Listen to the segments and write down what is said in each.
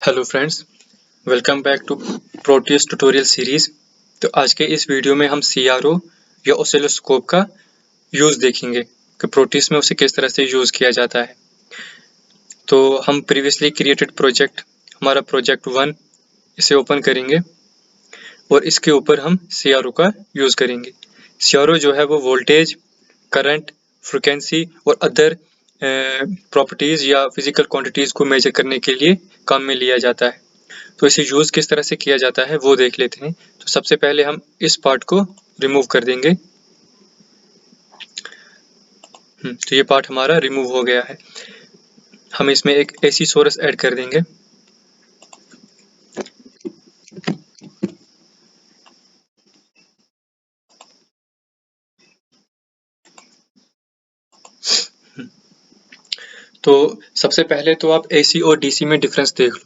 Hello friends, welcome back to Proteus tutorial series. तो आज के इस वीडियो में हम सीआरओ या ऑसिलोस्कोप का यूज़ देखेंगे कि प्रोटियस में उसे किस तरह से यूज़ किया जाता है। तो हम प्रीवियसली क्रिएटेड प्रोजेक्ट, हमारा प्रोजेक्ट 1, इसे ओपन करेंगे और इसके ऊपर हम सीआरओ का यूज़ करेंगे। सीआरओ जो है वो वोल्टेज, करंट, फ्रिक्वेंसी और अदर प्रॉपर्टीज़ या फिजिकल क्वांटिटीज़ को मेजर करने के लिए काम में लिया जाता है। तो इसे यूज़ किस तरह से किया जाता है वो देख लेते हैं। तो सबसे पहले हम इस पार्ट को रिमूव कर देंगे। तो ये पार्ट हमारा रिमूव हो गया है। हम इसमें एक एसी सोर्स ऐड कर देंगे। तो सबसे पहले तो आप एसी और डीसी में डिफरेंस देख लो।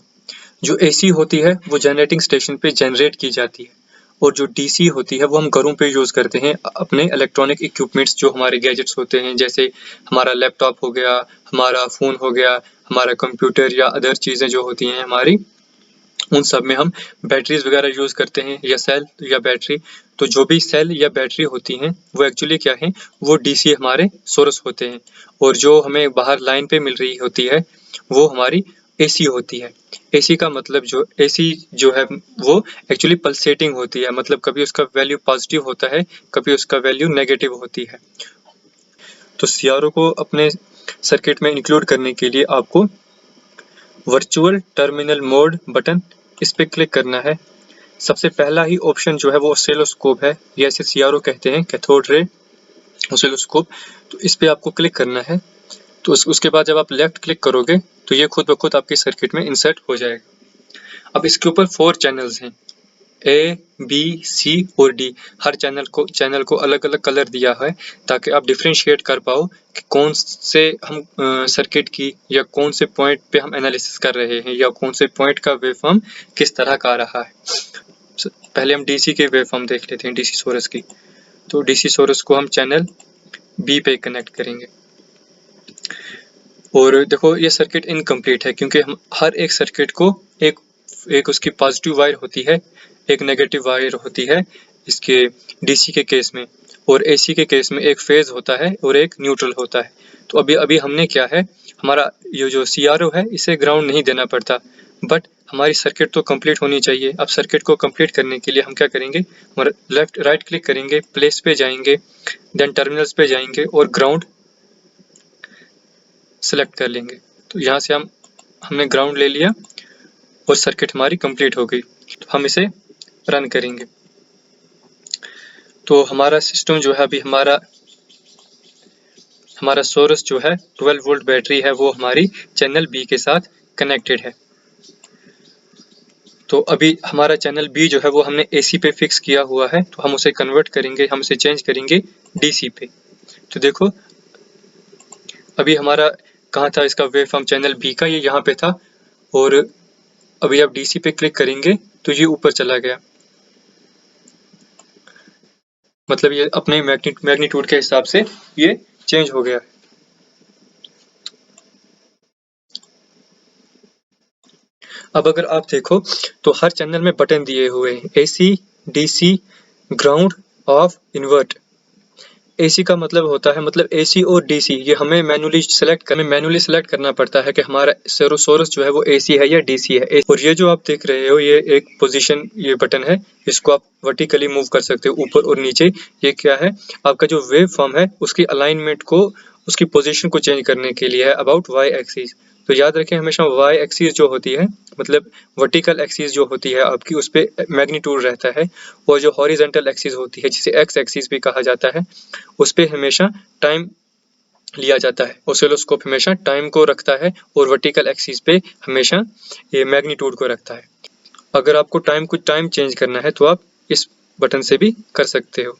जो एसी होती है वो जनरेटिंग स्टेशन पे जनरेट की जाती है और जो डीसी होती है वो हम घरों पे यूज़ करते हैं अपने इलेक्ट्रॉनिक इक्विपमेंट्स, जो हमारे गैजेट्स होते हैं, जैसे हमारा लैपटॉप हो गया, हमारा फ़ोन हो गया, हमारा कंप्यूटर या अदर चीज़ें जो होती हैं हमारी, उन सब में हम बैटरीज वगैरह यूज़ करते हैं या सेल या बैटरी। तो जो भी सेल या बैटरी होती हैं वो एक्चुअली क्या है, वो डीसी हमारे सोर्स होते हैं और जो हमें बाहर लाइन पे मिल रही होती है वो हमारी एसी होती है। एसी का मतलब जो एसी जो है वो एक्चुअली पल्सेटिंग होती है, मतलब कभी उसका वैल्यू पॉजिटिव होता है, कभी उसका वैल्यू नेगेटिव होती है। तो सीआरओ को अपने सर्किट में इंक्लूड करने के लिए आपको वर्चुअल टर्मिनल मोड बटन, इस पे क्लिक करना है। सबसे पहला ही ऑप्शन जो है वो ऑसिलोस्कोप है, या इसे सीआरओ कहते हैं, कैथोड रे ऑसिलोस्कोप। तो इस पे आपको क्लिक करना है। तो उसके बाद जब आप लेफ्ट क्लिक करोगे तो ये खुद ब खुद आपके सर्किट में इंसर्ट हो जाएगा। अब इसके ऊपर 4 चैनल्स हैं, ए, बी, सी और डी। हर चैनल को अलग अलग कलर दिया है ताकि आप डिफ्रेंशिएट कर पाओ कि कौन से हम सर्किट की या कौन से पॉइंट पे हम एनालिसिस कर रहे हैं या कौन से पॉइंट का वेवफॉर्म किस तरह का आ रहा है। पहले हम डीसी के वेवफॉर्म देख लेते हैं, डीसी सोर्स की। तो डीसी सोर्स को हम चैनल बी पे कनेक्ट करेंगे और देखो ये सर्किट इनकम्प्लीट है क्योंकि हम हर एक सर्किट को एक उसकी पॉजिटिव वायर होती है, एक नेगेटिव वायर होती है इसके डीसी के केस में, और एसी के केस में एक फेज होता है और एक न्यूट्रल होता है। तो अभी हमने क्या है, हमारा ये जो सीआरओ है इसे ग्राउंड नहीं देना पड़ता, बट हमारी सर्किट तो कंप्लीट होनी चाहिए। अब सर्किट को कंप्लीट करने के लिए हम क्या करेंगे, हमारा लेफ्ट राइट क्लिक करेंगे, प्लेस पे जाएंगे, देन टर्मिनल्स पे जाएंगे और ग्राउंड सेलेक्ट कर लेंगे। तो यहाँ से हमने ग्राउंड ले लिया और सर्किट हमारी कंप्लीट हो गई। तो हम इसे रन करेंगे। तो हमारा सिस्टम जो है, अभी हमारा सोर्स जो है 12 वोल्ट बैटरी है, वो हमारी चैनल बी के साथ कनेक्टेड है। तो अभी हमारा चैनल बी जो है वो हमने एसी पे फिक्स किया हुआ है, तो हम उसे कन्वर्ट करेंगे, हम उसे चेंज करेंगे डीसी पे। तो देखो अभी हमारा कहाँ था इसका वेवफॉर्म, चैनल बी का ये यहाँ पे था, और अभी आप डीसी पे क्लिक करेंगे तो ये ऊपर चला गया, मतलब ये अपने मैग्नीट्यूड के हिसाब से ये चेंज हो गया। अब अगर आप देखो तो हर चैनल में बटन दिए हुए हैं, AC, DC, ground, of, invert. AC का मतलब होता है, मतलब एसी और डीसी ये हमें मैन्युअली सेलेक्ट करना पड़ता है कि हमारा सोर्स जो है वो एसी है या डीसी है। और ये जो आप देख रहे हो ये एक पोजीशन, ये बटन है, इसको आप वर्टिकली मूव कर सकते हो ऊपर और नीचे। ये क्या है, आपका जो वेव फॉर्म है उसकी अलाइनमेंट को, उसकी पोजीशन को चेंज करने के लिए है अबाउट वाई एक्सिस। तो याद रखें हमेशा वाई एक्सिस जो होती है, मतलब वर्टिकल एक्सिस जो होती है आपकी, उस पे मैग्नीट्यूड रहता है, और जो हॉरिजॉन्टल एक्सिस होती है जिसे एक्स एक्सिस भी कहा जाता है, उस पे हमेशा टाइम लिया जाता है। ऑसिलोस्कोप हमेशा टाइम को रखता है और वर्टिकल एक्सिस पे हमेशा ये मैग्नीट्यूड को रखता है। अगर आपको टाइम चेंज करना है तो आप इस बटन से भी कर सकते हो।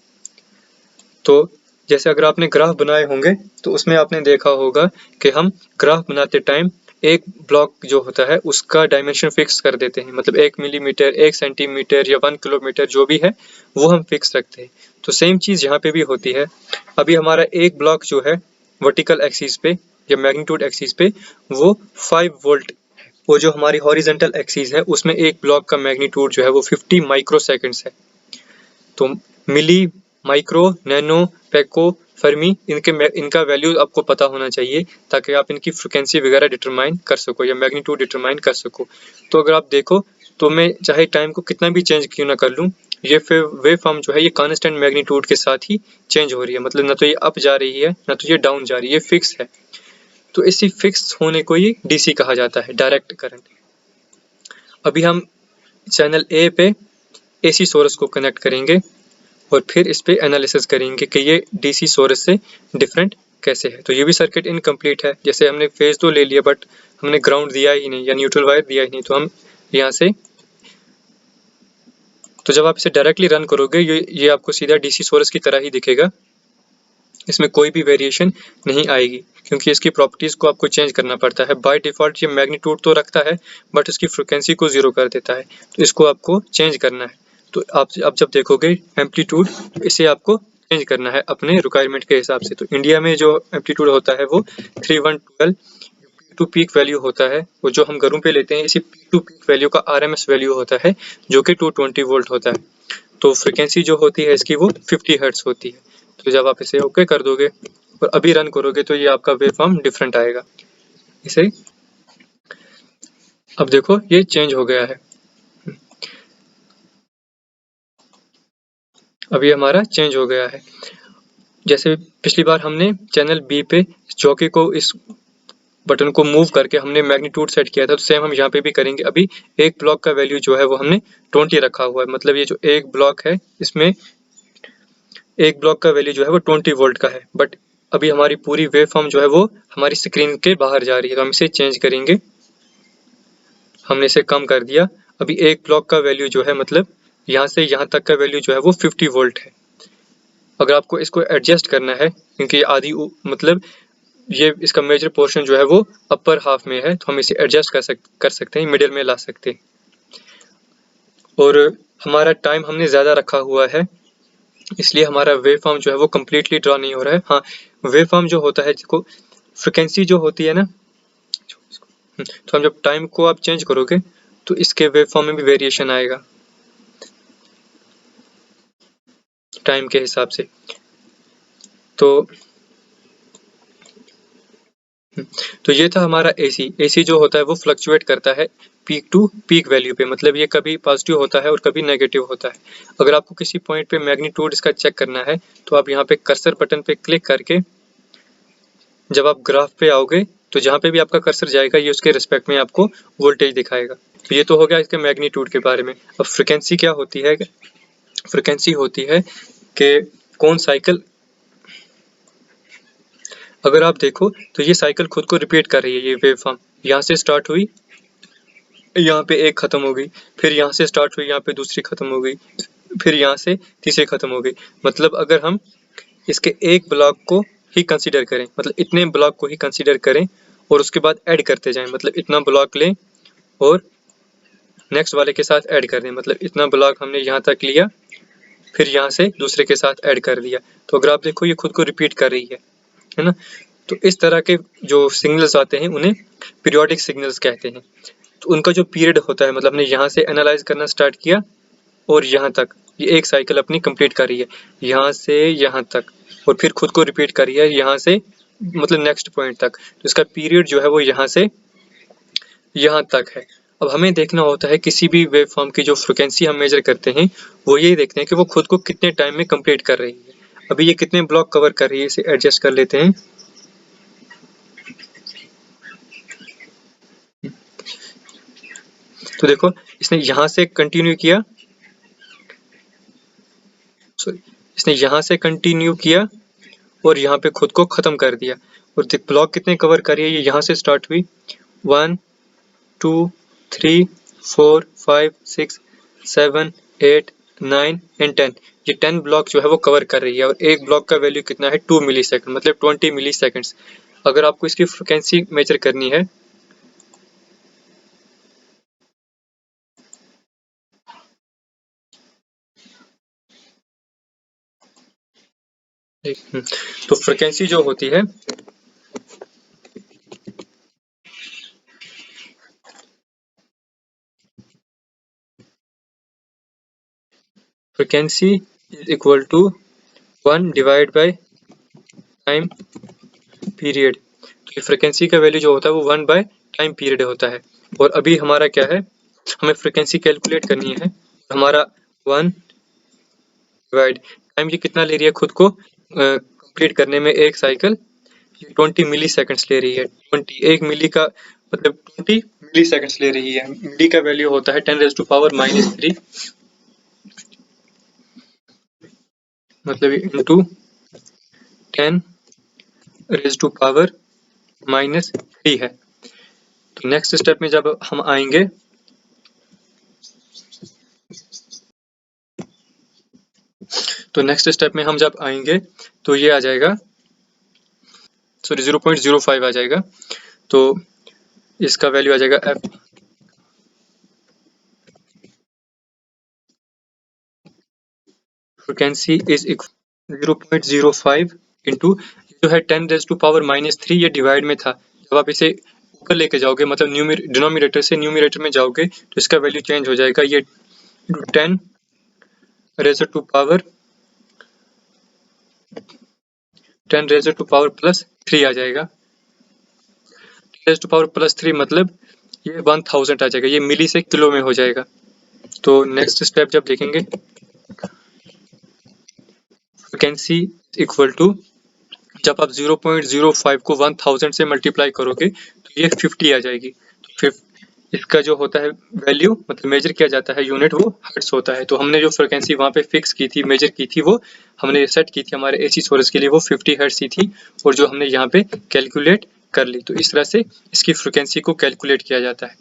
तो जैसे अगर आपने ग्राफ बनाए होंगे तो उसमें आपने देखा होगा कि हम ग्राफ बनाते टाइम एक ब्लॉक जो होता है उसका डायमेंशन फिक्स कर देते हैं, मतलब 1 मिलीमीटर, 1 सेंटीमीटर या 1 किलोमीटर जो भी है वो हम फिक्स रखते हैं। तो सेम चीज़ यहाँ पे भी होती है। अभी हमारा एक ब्लॉक जो है वर्टिकल एक्सिस पे या मैग्नीट्यूड एक्सिस पे वो 5 वोल्ट है, वो जो हमारी हॉरिजेंटल एक्सिस है उसमें एक ब्लॉक का मैग्नीट्यूड जो है वो 50 माइक्रोसेकंड्स है। तो मिली, माइक्रो, नैनो, पेको, फर्मी इनका वैल्यू आपको पता होना चाहिए ताकि आप इनकी फ्रिक्वेंसी वगैरह डिटरमाइन कर सको या मैग्नीट्यूड डिटरमाइन कर सको। तो अगर आप देखो तो मैं चाहे टाइम को कितना भी चेंज क्यों ना कर लूँ, ये फिर वेव फॉर्म जो है ये कांस्टेंट मैग्नीट्यूड के साथ ही चेंज हो रही है। मतलब ना तो ये अप जा रही है ना तो ये डाउन जा रही है, ये फिक्स है। तो इसी फिक्स होने को ही डीसी कहा जाता है, डायरेक्ट करंट। अभी हम चैनल ए पे एसी सोर्स को कनेक्ट करेंगे और फिर इस पे एनालिसिस करेंगे कि ये डीसी सोर्स से डिफरेंट कैसे है। तो ये भी सर्किट इनकम्प्लीट है, जैसे हमने फेज तो ले लिया बट हमने ग्राउंड दिया ही नहीं या न्यूट्रल वायर दिया ही नहीं। तो हम यहाँ से, तो जब आप इसे डायरेक्टली रन करोगे ये आपको सीधा डीसी सोर्स की तरह ही दिखेगा, इसमें कोई भी वेरिएशन नहीं आएगी क्योंकि इसकी प्रॉपर्टीज को आपको चेंज करना पड़ता है। बाय डिफॉल्ट ये मैग्नीट्यूड तो रखता है बट इसकी फ्रिक्वेंसी को जीरो कर देता है, तो इसको आपको चेंज करना है। तो आप जब देखोगे एम्पलीट्यूड, इसे आपको चेंज करना है अपने रिक्वायरमेंट के हिसाब से। तो इंडिया में जो एम्पलीट्यूड होता है वो 3112 पीक टू पीक वैल्यू होता है, वो जो हम घरों पे लेते हैं इसी पीक टू पीक वैल्यू का आरएमएस वैल्यू होता है जो कि 220 वोल्ट होता है। तो फ्रिक्वेंसी जो होती है इसकी वो 50 हर्ट्ज होती है। तो जब आप इसे ओके कर दोगे और अभी रन करोगे तो ये आपका वेव फॉर्म डिफरेंट आएगा। इसे अब देखो ये चेंज हो गया है, अभी हमारा चेंज हो गया है। जैसे पिछली बार हमने चैनल बी पे चौके को, इस बटन को मूव करके हमने मैग्नीट्यूड सेट किया था, तो सेम हम यहाँ पे भी करेंगे। अभी एक ब्लॉक का वैल्यू जो है वो हमने 20 रखा हुआ है, मतलब ये जो एक ब्लॉक है इसमें एक ब्लॉक का वैल्यू जो है वो 20 वोल्ट का है। बट अभी हमारी पूरी वेव फॉर्म जो है वो हमारी स्क्रीन के बाहर जा रही है, तो हम इसे चेंज करेंगे। हमने इसे कम कर दिया। अभी एक ब्लॉक का वैल्यू जो है, मतलब यहाँ से यहाँ तक का वैल्यू जो है वो 50 वोल्ट है। अगर आपको इसको एडजस्ट करना है क्योंकि आधी मतलब ये इसका मेजर पोर्शन जो है वो अपर हाफ में है, तो हम इसे एडजस्ट कर सकते हैं, मिडिल में ला सकते हैं। और हमारा टाइम हमने ज़्यादा रखा हुआ है इसलिए हमारा वेव फॉर्म जो है वो कम्प्लीटली ड्रॉ नहीं हो रहा है। हाँ, वेव फॉर्म जो होता है जिसको फ्रिक्वेंसी जो होती है ना, तो हम जब टाइम को आप चेंज करोगे तो इसके वेव फॉर्म में भी वेरिएशन आएगा टाइम के हिसाब से। तो तो ये था हमारा एसी। एसी जो होता है वो फ्लक्चुएट करता है पीक टू पीक वैल्यू पे, मतलब ये कभी पॉजिटिव होता है और कभी नेगेटिव होता है। अगर आपको किसी पॉइंट पे मैग्नीट्यूड इसका चेक करना है तो आप यहाँ पे कर्सर बटन पे क्लिक करके जब आप ग्राफ पे आओगे तो जहाँ पे भी आपका कर्सर जाएगा ये उसके रिस्पेक्ट में आपको वोल्टेज दिखाएगा। तो ये तो हो गया इसके मैग्नीट्यूड के बारे में। अब फ्रिक्वेंसी क्या होती है? फ्रिक्वेंसी होती है कि कौन साइकिल, अगर आप देखो तो ये साइकिल खुद को रिपीट कर रही है। ये वेव फॉर्म यहाँ से स्टार्ट हुई, यहाँ पे एक खत्म हो गई, फिर यहाँ से स्टार्ट हुई, यहाँ पे दूसरी खत्म हो गई, फिर यहाँ से तीसरी खत्म हो गई। मतलब अगर हम इसके एक ब्लॉक को ही कंसीडर करें, मतलब इतने ब्लॉक को ही कंसीडर करें और उसके बाद ऐड करते जाएं, मतलब इतना ब्लॉक लें और नेक्स्ट वाले के साथ ऐड कर दें, मतलब इतना ब्लॉक हमने यहाँ तक लिया फिर यहाँ से दूसरे के साथ ऐड कर दिया। तो अगर आप देखो ये खुद को रिपीट कर रही है ना। तो इस तरह के जो सिग्नल्स आते हैं उन्हें पीरियोडिक सिग्नल्स कहते हैं। तो उनका जो पीरियड होता है, मतलब हमने यहाँ से एनालाइज करना स्टार्ट किया और यहाँ तक ये एक साइकिल अपनी कंप्लीट कर रही है, यहाँ से यहाँ तक, और फिर खुद को रिपीट कर रही है यहाँ से मतलब नेक्स्ट पॉइंट तक। तो इसका पीरियड जो है वो यहाँ से यहाँ तक है। अब हमें देखना होता है किसी भी वेव फॉर्म की जो फ्रिक्वेंसी हम मेजर करते हैं वो ये देखते हैं कि वो खुद को कितने टाइम में कंप्लीट कर रही है। अभी ये कितने ब्लॉक कवर कर रही है इसे एडजस्ट कर लेते हैं। तो देखो इसने यहाँ से कंटिन्यू किया, सॉरी इसने यहाँ से कंटिन्यू किया और यहाँ पे खुद को ख़त्म कर दिया। और ब्लॉक कितने कवर करिए, ये यहाँ से स्टार्ट हुई 1 2 3 4 5 6 7 8 9 एंड 10। ये 10 ब्लॉक जो है वो कवर कर रही है और एक ब्लॉक का वैल्यू कितना है 2 मिली सेकेंड, मतलब 20 मिली सेकेंड्स। अगर आपको इसकी फ्रिक्वेंसी मेजर करनी है तो फ्रिक्वेंसी जो होती है frequency is equal to 1 divide by time period. तो ये फ्रिक्वेंसी का वैल्यू जो होता है वो 1 बाय टाइम पीरियड होता है। और अभी हमारा क्या है, हमें फ्रिक्वेंसी कैलकुलेट करनी है। हमारा 1 डिवाइड टाइम ये कितना ले रही है खुद को कंप्लीट करने में, एक साइकिल 20 मिली सेकेंड्स ले रही है। 20 एक मिली का मतलब 20 मिली सेकेंड्स ले रही है। मिली का वैल्यू होता है 10⁻⁻³ मतलब इंटू 10⁻⁻³ है। तो नेक्स्ट स्टेप में जब हम आएंगे तो ये आ जाएगा, सॉरी 0.05 आ जाएगा। तो इसका वैल्यू आ जाएगा f फ्रिक्वेंसी इज 0.05 इंटू जो है 10⁻⁻³ ये डिवाइड में था। जब आप इसे ऊपर लेके जाओगे मतलब डिनोमिनेटर से न्यूमरेटर में जाओगे तो इसका वैल्यू चेंज हो जाएगा। ये 10⁻⁻+3 आ जाएगा। 10⁻+3 मतलब ये 1000 आ जाएगा। ये मिली से किलो में हो जाएगा। तो नेक्स्ट स्टेप जब देखेंगे फ्रिक्वेंसी इक्वल टू, जब आप 0.05 को 1000 से मल्टीप्लाई करोगे तो ये 50 आ जाएगी। तो फिर इसका जो होता है वैल्यू मतलब मेजर किया जाता है यूनिट, वो हर्ट्ज होता है। तो हमने जो फ्रिक्वेंसी वहाँ पे फिक्स की थी, मेजर की थी, वो हमने सेट की थी हमारे एसी सोर्स के लिए, वो 50 हर्ट्ज ही थी और जो हमने यहाँ पे कैलकुलेट कर ली। तो इस तरह से इसकी फ्रिक्वेंसी को कैलकुलेट किया जाता है।